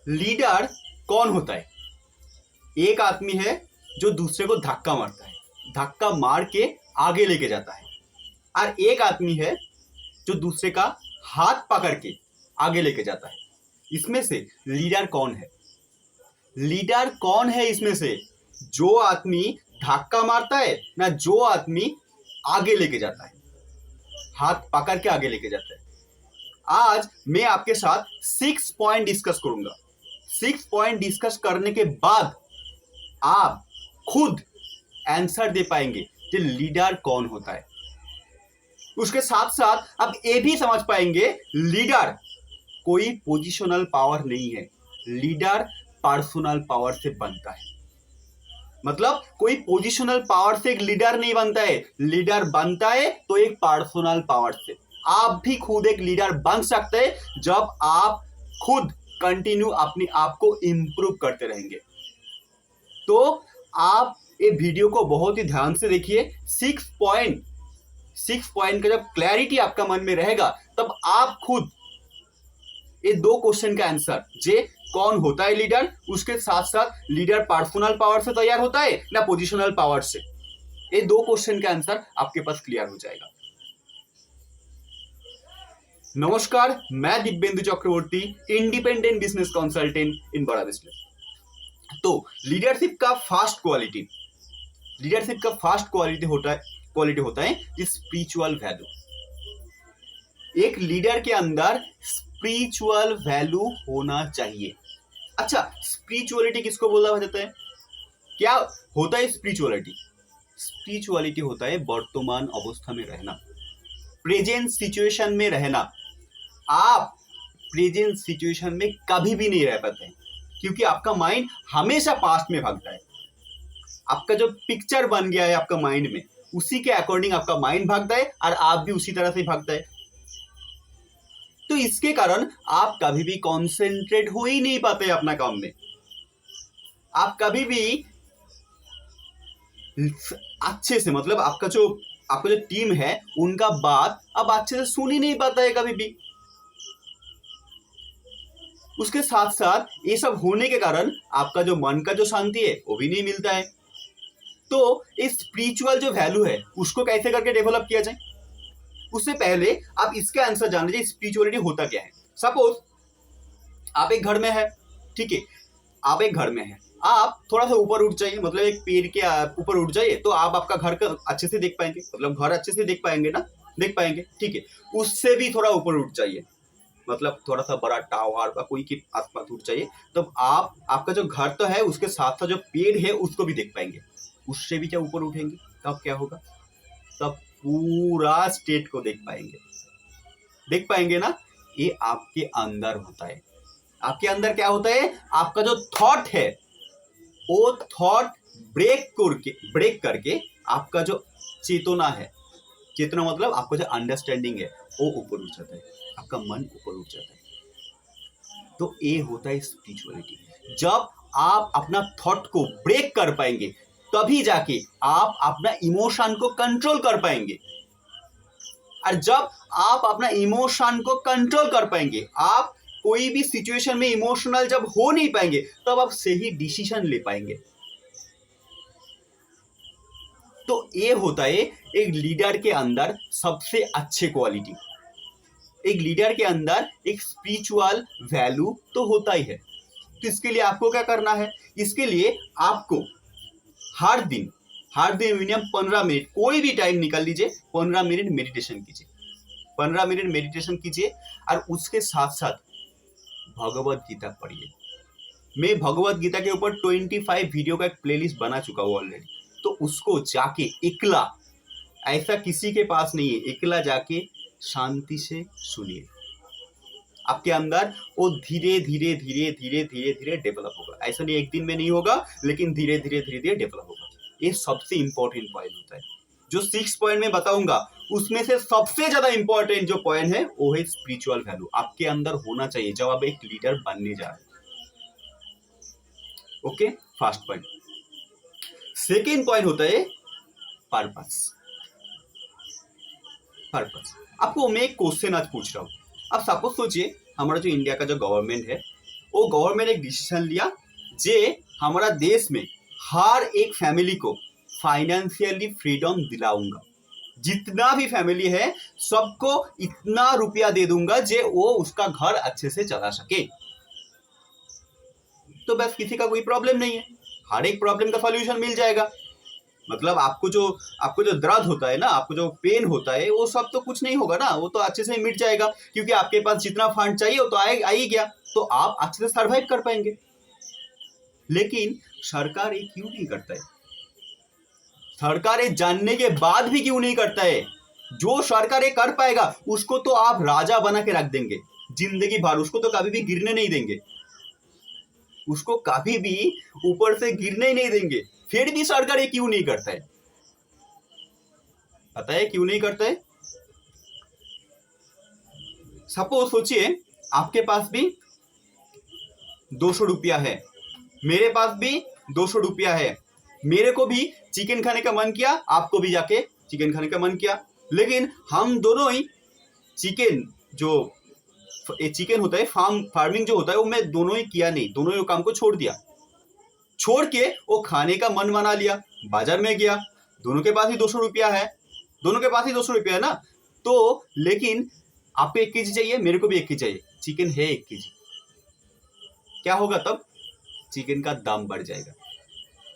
Leader कौन होता है? एक आदमी है जो दूसरे को धक्का मारता है, धक्का मार के आगे लेके जाता है, और एक आदमी है जो दूसरे का हाथ पकड़ के आगे लेके जाता है। इसमें से लीडर कौन है? लीडर कौन है इसमें से? जो आदमी धक्का मारता है ना, जो आदमी आगे लेके जाता है, हाथ पकड़ के आगे लेके जाता है। आज मैं आपके साथ 6 पॉइंट डिस्कस करूंगा। 6 पॉइंट डिस्कस करने के बाद आप खुद आंसर दे पाएंगे कि लीडर कौन होता है। उसके साथ साथ आप ये भी समझ पाएंगे लीडर कोई पोजिशनल पावर नहीं है, लीडर पर्सनल पावर से बनता है। मतलब कोई पोजिशनल पावर से एक लीडर नहीं बनता है, लीडर बनता है तो एक पर्सनल पावर से। आप भी खुद एक लीडर बन सकते हैं जब आप खुद कंटिन्यू अपने आप को इंप्रूव करते रहेंगे। तो आप ये वीडियो को बहुत ही ध्यान से देखिए। 6 पॉइंट का जब क्लैरिटी आपका मन में रहेगा तब आप खुद ये 2 क्वेश्चन का आंसर, जे कौन होता है लीडर, उसके साथ साथ लीडर पर्सनल पावर से तैयार होता है ना पोजिशनल पावर से, ये 2 क्वेश्चन का आंसर आपके पास क्लियर हो जाएगा। नमस्कार, मैं दिव्येंदु चक्रवर्ती, इंडिपेंडेंट बिजनेस कंसल्टेंट इन बड़ा बिजनेस। तो लीडरशिप का फर्स्ट क्वालिटी होता है स्पिरिचुअल वैल्यू। एक लीडर के अंदर स्पिरिचुअल वैल्यू होना चाहिए। अच्छा, स्पिरिचुअलिटी किसको बोला जाता है? क्या होता है स्पिरिचुअलिटी? स्पिरिचुअलिटी होता है वर्तमान अवस्था में रहना, प्रेजेंट सिचुएशन में रहना। आप प्रेजेंट सिचुएशन में कभी भी नहीं रह पाते हैं क्योंकि आपका माइंड हमेशा पास्ट में भागता है। आपका जो पिक्चर बन गया है आपका माइंड में, उसी के अकॉर्डिंग आपका माइंड भागता है और आप भी उसी तरह से भागता है। तो इसके कारण आप कभी भी कॉन्सेंट्रेट हो ही नहीं पाते अपना काम में। आप कभी भी अच्छे से, मतलब आपका जो टीम है उनका बात आप अच्छे से सुन ही नहीं पाता है कभी भी। उसके साथ साथ ये सब होने के कारण आपका जो मन का जो शांति है वो भी नहीं मिलता है। तो इस स्पिरिचुअल जो वैल्यू है उसको कैसे करके डेवलप किया जाए, उससे पहले आप इसका आंसर जान लीजिए स्पिरिचुअलिटी होता क्या है। सपोज आप एक घर में है, ठीक है, आप एक घर में है, आप थोड़ा सा ऊपर उठ जाइए, मतलब एक पेड़ के ऊपर उठ जाइए तो आप आपका घर का अच्छे से देख पाएंगे, मतलब घर अच्छे से देख पाएंगे ना, देख पाएंगे, ठीक है। उससे भी थोड़ा ऊपर उठ जाइए, मतलब थोड़ा सा बड़ा टावर का कोई के आसपास उठ जाइए, तब आप आपका जो घर तो है उसके साथ साथ जो पेड़ है उसको भी देख पाएंगे। उससे भी क्या ऊपर उठेंगे तब क्या होगा? तब पूरा स्टेट को देख पाएंगे ना। ये आपके अंदर होता है। आपके अंदर क्या होता है? आपका जो थॉट है वो थॉट ब्रेक करके आपका जो चेतना है, चेतना मतलब आपका जो अंडरस्टैंडिंग है वो ऊपर उठ जाता है, आपका मन ऊपर उठ जाता है। तो ये होता है स्पिरिचुअलिटी। जब आप अपना थॉट को ब्रेक कर पाएंगे तभी जाके आप अपना इमोशन को कंट्रोल कर पाएंगे। और जब आप अपना इमोशन को कंट्रोल कर पाएंगे, आप कोई भी सिचुएशन में इमोशनल जब हो नहीं पाएंगे तब आप सही डिसीजन ले पाएंगे। तो ये होता है एक लीडर के अंदर सबसे अच्छे क्वालिटी। एक लीडर के अंदर एक स्पिरिचुअल वैल्यू तो होता ही है। तो इसके लिए आपको क्या करना है? इसके लिए आपको हर दिन मिनिमम 15 मिनट, कोई भी टाइम निकाल लीजिए, 15 मिनट मेडिटेशन कीजिए। 15 मिनट मेडिटेशन कीजिए और उसके साथ साथ भगवत गीता पढ़िए। मैं भगवत गीता के ऊपर 25 वीडियो का एक प्लेलिस्ट बना चुका हूँ ऑलरेडी, तो उसको जाके एकला, ऐसा किसी के पास नहीं है, एकला जाके शांति से सुनिए। आपके अंदर वो धीरे धीरे डेवलप होगा। ऐसा नहीं एक दिन में नहीं होगा, लेकिन धीरे धीरे डेवलप होगा। ये सबसे इंपॉर्टेंट पॉइंट होता है। जो 6 पॉइंट में बताऊंगा उसमें से सबसे ज्यादा इंपॉर्टेंट जो पॉइंट है वो है स्पिरिचुअल वैल्यू। आपके अंदर होना चाहिए जब आप एक लीडर बनने जा रहे हैं। Okay, first point. Second point होता है पर्पस। आपको मैं एक क्वेश्चन आज पूछ रहा हूँ। अब सपोज सोचिए हमारा जो इंडिया का जो गवर्नमेंट है वो गवर्नमेंट एक डिसीजन लिया जे हमारा देश में हर एक फैमिली को फाइनेंशियली फ्रीडम दिलाऊंगा। जितना भी फैमिली है सबको इतना रुपया दे दूंगा जे वो उसका घर अच्छे से चला सके। तो बस किसी का कोई प्रॉब्लम नहीं है, हर एक प्रॉब्लम का सॉल्यूशन मिल जाएगा। मतलब आपको जो दर्द होता है ना, आपको जो पेन होता है, वो सब तो कुछ नहीं होगा ना, वो तो अच्छे से मिट जाएगा, क्योंकि आपके पास जितना फंड चाहिए वो तो आ ही गया, तो आप अच्छे से सर्वाइव कर पाएंगे। लेकिन सरकार ये क्यों नहीं करता है? सरकार ये जानने के बाद भी क्यों नहीं करता है? जो सरकार ये कर पाएगा उसको तो आप राजा बना के रख देंगे जिंदगी भर, उसको तो कभी भी गिरने नहीं देंगे, उसको कभी भी ऊपर से गिरने ही नहीं देंगे। फिर भी सरकार ये क्यों नहीं करता है? पता है क्यों नहीं करता है? सपोज सोचिए आपके पास भी 200 रुपया है, मेरे पास भी 200 रुपया है, मेरे को भी चिकन खाने का मन किया, आपको भी जाके चिकन खाने का मन किया, लेकिन हम दोनों ही चिकन होता है, फार्मिंग जो होता है वो मैं दोनों ही किया नहीं, दोनों ही काम को छोड़ दिया, छोड़ के वो खाने का मन बना लिया, बाजार में गया, दोनों के पास ही 200 रुपया है, दोनों के पास ही 200 रुपया है ना, तो लेकिन आपको 1 केजी चाहिए, मेरे को भी 1 केजी चाहिए, चिकन है 1 केजी, क्या होगा तब? चिकन का दाम बढ़ जाएगा।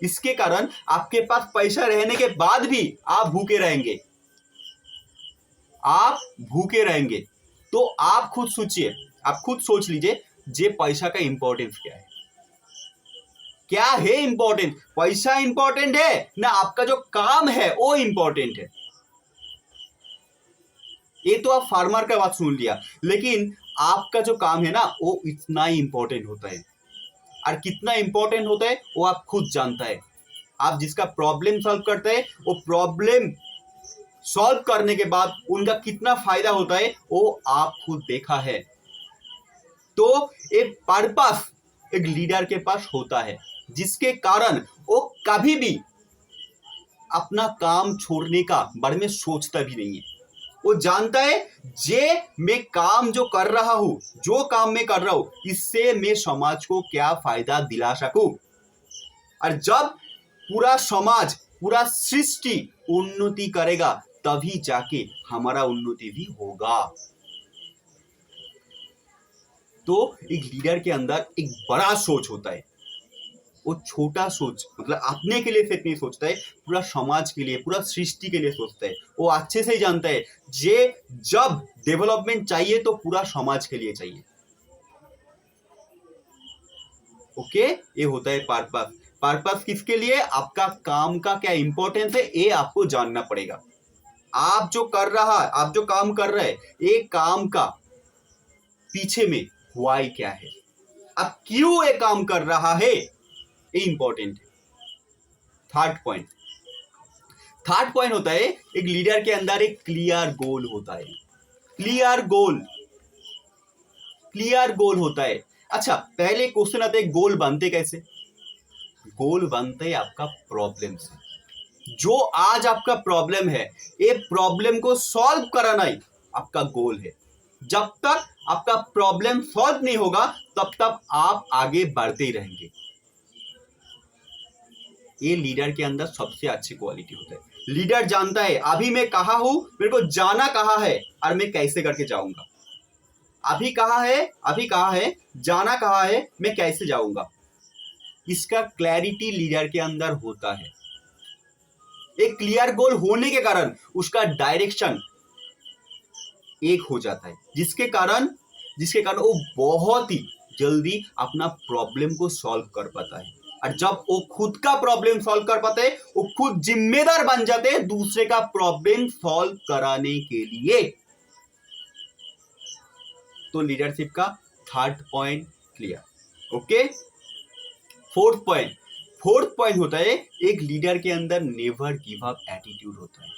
इसके कारण आपके पास पैसा रहने के बाद भी आप भूखे रहेंगे, आप भूखे रहेंगे। तो आप खुद सोचिए, आप खुद सोच लीजिए, जे पैसा का इंपॉर्टेंस क्या है? क्या है इंपॉर्टेंट? पैसा इंपॉर्टेंट है ना आपका जो काम है वो इंपॉर्टेंट है? ये तो आप फार्मर का बात सुन लिया, लेकिन आपका जो काम है ना वो इतना ही इंपॉर्टेंट होता है, और कितना इंपॉर्टेंट होता है वो आप खुद जानता है। आप जिसका प्रॉब्लम सॉल्व करते हैं, वो प्रॉब्लम सॉल्व करने के बाद उनका कितना फायदा होता है वो आप खुद देखा है। तो एक पर्पस एक लीडर के पास होता है, जिसके कारण वो कभी भी अपना काम छोड़ने का बारे में सोचता भी नहीं है। वो जानता है जे मैं काम जो कर रहा हूं, जो काम मैं कर रहा हूं, इससे मैं समाज को क्या फायदा दिला सकूं। और जब पूरा समाज, पूरा सृष्टि उन्नति करेगा, तभी जाके हमारा उन्नति भी होगा। तो एक लीडर के अंदर एक बड़ा सोच होता है, वो छोटा सोच मतलब अपने के लिए सिर्फ नहीं सोचता है, पूरा समाज के लिए, पूरा सृष्टि के लिए सोचता है। वो अच्छे से ही जानता है जे जब डेवलपमेंट चाहिए तो पूरा समाज के लिए चाहिए। ओके, ये होता है पर्पस। पर्पस किसके लिए? आपका काम का क्या इंपॉर्टेंस है ये आपको जानना पड़ेगा। आप जो काम कर रहे हैं, ये काम का पीछे में व्हाई क्या है, आप क्यों ये काम कर रहा है, ये इंपॉर्टेंट है। थर्ड पॉइंट होता है एक लीडर के अंदर एक क्लियर गोल होता है। क्लियर गोल होता है। अच्छा, पहले क्वेश्चन आता है गोल बनते कैसे? गोल बनते है आपका प्रॉब्लम से। जो आज आपका प्रॉब्लम है, ये प्रॉब्लम को सॉल्व कराना ही आपका गोल है। जब तक आपका प्रॉब्लम सॉल्व नहीं होगा तब तक आप आगे बढ़ते ही रहेंगे। ये लीडर के अंदर सबसे अच्छी क्वालिटी होता है। लीडर जानता है अभी मैं कहाँ हूं, मेरे को जाना कहाँ है और मैं कैसे करके जाऊंगा। अभी कहाँ है, जाना कहाँ है, मैं कैसे जाऊंगा, इसका क्लैरिटी लीडर के अंदर होता है। एक क्लियर गोल होने के कारण उसका डायरेक्शन एक हो जाता है, जिसके कारण वो बहुत ही जल्दी अपना प्रॉब्लम को सॉल्व कर पाता है। और जब वो खुद का प्रॉब्लम सॉल्व कर पाते हैं, वो खुद जिम्मेदार बन जाते हैं दूसरे का प्रॉब्लम सॉल्व कराने के लिए। तो लीडरशिप का third point clear. Okay, fourth point होता है एक लीडर के अंदर नेवर गिव अप एटीट्यूड होता है।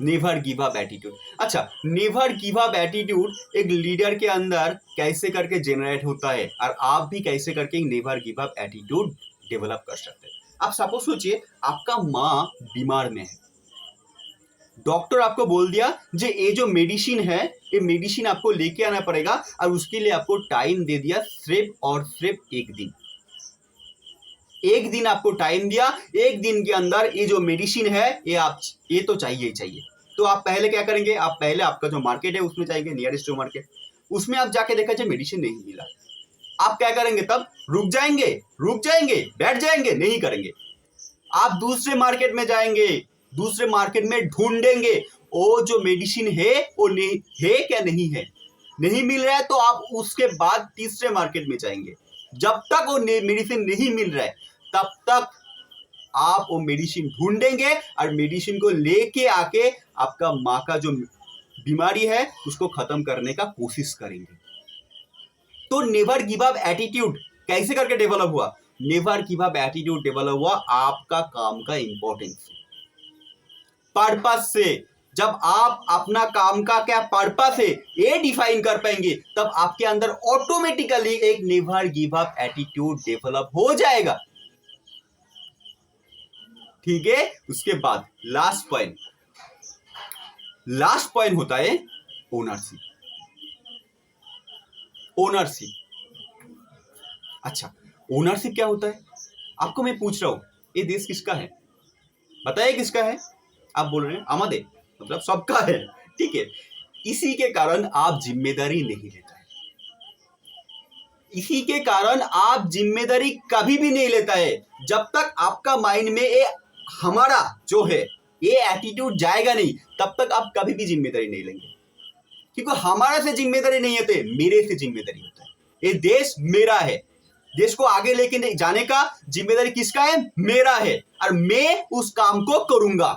Never give up attitude. अच्छा, नेवर गिव अप एटीट्यूड एक लीडर के अंदर कैसे करके जनरेट होता है, और आप भी कैसे करके never give up attitude develop कर सकते हैं। आप सपोज सोचिए आपका माँ बीमार में है, डॉक्टर आपको बोल दिया जे ये जो मेडिसिन है, ये मेडिसिन आपको लेके आना पड़ेगा और उसके लिए आपको टाइम दे दिया सिर्फ और सिर्फ एक दिन। एक दिन आपको टाइम दिया, एक दिन के अंदर ये जो मेडिसिन है ये तो चाहिए ही चाहिए। तो आप पहले क्या करेंगे, आप पहले आपका जो मार्केट है उसमें जाएंगे, नियरेस्ट जो मार्केट, उसमें आप जाके देखा जाए मेडिसिन नहीं मिला, आप क्या करेंगे, तब रुक जाएंगे, बैठ जाएंगे, नहीं करेंगे। आप दूसरे मार्केट में जाएंगे, दूसरे मार्केट में ढूंढेंगे वो जो मेडिसिन है वो नहीं है क्या, नहीं है, नहीं मिल रहा है तो आप उसके बाद तीसरे मार्केट में जाएंगे। जब तक वो मेडिसिन नहीं मिल रहा है तब तक आप वो मेडिसिन ढूंढेंगे और मेडिसिन को लेके आके आपका माँ का जो बीमारी है उसको खत्म करने का कोशिश करेंगे। तो नेवर गिव अप एटीट्यूड कैसे करके डेवलप हुआ, never give up attitude develop हुआ आपका काम का इंपॉर्टेंस, पर्पस से। जब आप अपना काम का क्या पर्पस है ये डिफाइन कर पाएंगे तब आपके अंदर ऑटोमेटिकली एक never give up attitude develop हो जाएगा। ठीक है, उसके बाद लास्ट पॉइंट होता है ओनरशिप। अच्छा, ओनरशिप क्या होता है आपको मैं पूछ रहा हूं, ये देश किसका है बताइए, किसका है? आप बोल रहे हैं आमादे, मतलब सबका है, ठीक है। इसी के कारण आप जिम्मेदारी नहीं लेता है, इसी के कारण आप जिम्मेदारी कभी भी नहीं लेता है। जब तक आपका माइंड में ये हमारा जो है ये एटीट्यूड जाएगा नहीं तब तक आप कभी भी जिम्मेदारी नहीं लेंगे, क्योंकि हमारा से जिम्मेदारी नहीं होते, मेरे से जिम्मेदारी होता है। ये देश मेरा है, देश को आगे लेके जाने का जिम्मेदारी किसका है, मेरा है, और मैं उस काम को करूंगा।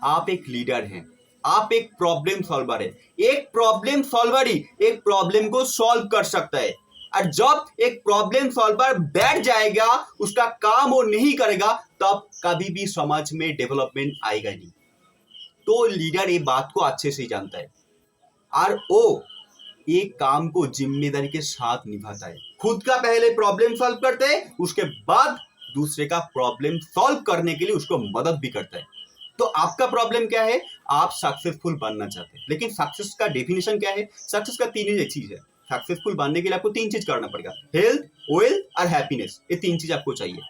आप एक लीडर हैं, आप एक प्रॉब्लम सॉल्वर है, एक प्रॉब्लम सॉल्वर ही एक प्रॉब्लम को सॉल्व कर सकता है। और जब एक प्रॉब्लम सॉल्वर बैठ जाएगा, उसका काम वो नहीं करेगा, तब कभी भी समाज में डेवलपमेंट आएगा नहीं। तो लीडर ये बात को अच्छे से जानता है और वो एक काम को जिम्मेदारी के साथ निभाता है। खुद का पहले प्रॉब्लम सॉल्व करते हैं, उसके बाद दूसरे का प्रॉब्लम सॉल्व करने के लिए उसको मदद भी करता है। तो आपका प्रॉब्लम क्या है, आप सक्सेसफुल बनना चाहते हैं, लेकिन सक्सेस का डेफिनेशन क्या है? सक्सेस का तीन ही चीज है। सक्सेसफुल बनने के लिए आपको तीन चीज करना पड़ेगा, हेल्थ, वेल्थ और हैप्पीनेस। ये तीन चीज आपको चाहिए,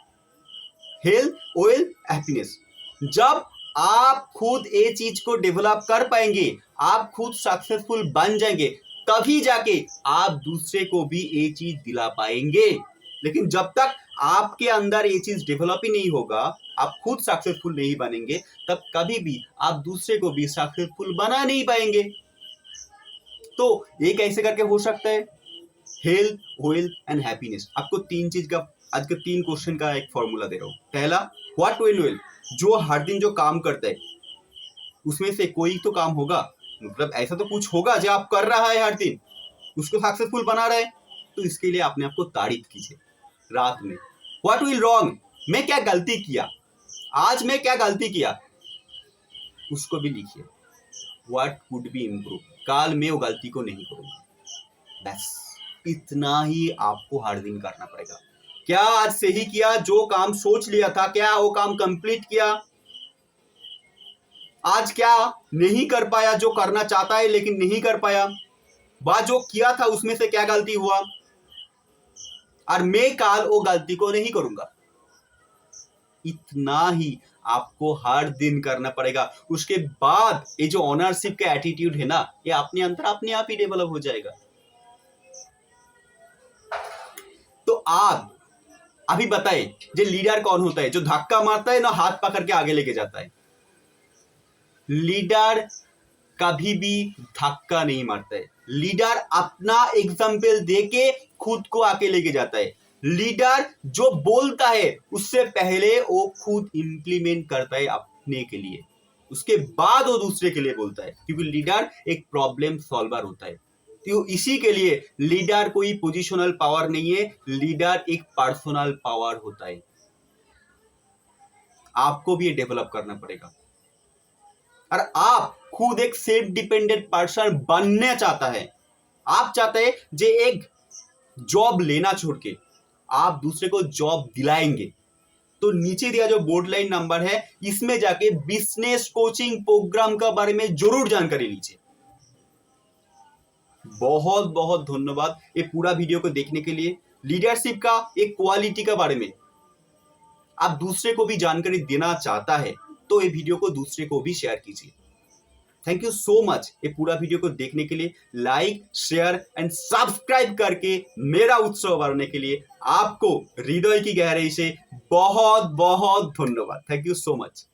हेल्थ, वेल्थ, हैप्पीनेस। जब आप खुद ये चीज को डेवलप कर पाएंगे, आप खुद सक्सेसफुल बन जाएंगे, तभी जाके आप दूसरे को भी ये चीज दिला पाएंगे। लेकिन जब तक आपके अंदर ये चीज डेवलप ही नहीं होगा, आप खुद सक्सेसफुल नहीं बनेंगे, तब कभी भी आप दूसरे को भी सक्सेसफुल बना नहीं पाएंगे। तो ये कैसे करके हो सकता है? Health, wealth and happiness. आपको तीन चीज का, आज के तीन क्वेश्चन का एक फॉर्मूला दे रहा हूं। पहला, व्हाट विल विल, जो हर दिन जो काम करता है उसमें से कोई तो काम होगा, मतलब ऐसा तो कुछ होगा जो आप कर रहा है हर दिन, उसको सक्सेसफुल बना रहा है, तो इसके लिए अपने आप को तारीफ कीजिए रात में। व्हाट विल रॉन्ग, मैं क्या गलती किया, आज मैं क्या गलती किया, उसको भी लिखिए। व्हाट कुड बी इम्प्रूव, कल मैं वो गलती को नहीं करूंगा। बस इतना ही आपको हर दिन करना पड़ेगा। क्या आज सही किया, जो काम सोच लिया था क्या वो काम कंप्लीट किया? आज क्या नहीं कर पाया जो करना चाहता है लेकिन नहीं कर पाया? वह जो किया था उसमें से क्या गलती हुआ, और मैं कल वो गलती को नहीं करूंगा। इतना ही आपको हर दिन करना पड़ेगा। उसके बाद ये जो ओनरशिप का एटीट्यूड है ना, ये अपने अंदर अपने आप ही डेवलप हो जाएगा। तो आप अभी बताए जो लीडर कौन होता है, जो धक्का मारता है ना हाथ पकड़ के आगे लेके जाता है। लीडर कभी भी धक्का नहीं मारता है, लीडर अपना एग्जाम्पल देके खुद को आगे लेके जाता है। लीडर जो बोलता है उससे पहले वो खुद इंप्लीमेंट करता है अपने के लिए, उसके बाद वो दूसरे के लिए बोलता है, क्योंकि लीडर एक प्रॉब्लम सॉल्वर होता है। तो इसी के लिए लीडर कोई पोजिशनल पावर नहीं है, लीडर एक पर्सनल पावर होता है। आपको भी ये डेवलप करना पड़ेगा। और आप खुद एक सेल्फ डिपेंडेंट पर्सन बनना चाहता है, आप चाहते हैं जो एक जॉब लेना छोड़ के आप दूसरे को जॉब दिलाएंगे, तो नीचे दिया जो बोर्ड लाइन नंबर है इसमें जाके बिजनेस कोचिंग प्रोग्राम का बारे में जरूर जानकारी लीजिए। बहुत बहुत धन्यवाद ये पूरा वीडियो को देखने के लिए। लीडरशिप का एक क्वालिटी के बारे में आप दूसरे को भी जानकारी देना चाहता है तो ये वीडियो को दूसरे को भी शेयर कीजिए। थैंक यू सो मच ये पूरा वीडियो को देखने के लिए। लाइक शेयर एंड सब्सक्राइब करके मेरा उत्साह बढ़ाने के लिए आपको हृदय की गहराई से बहुत बहुत धन्यवाद। Thank you so much.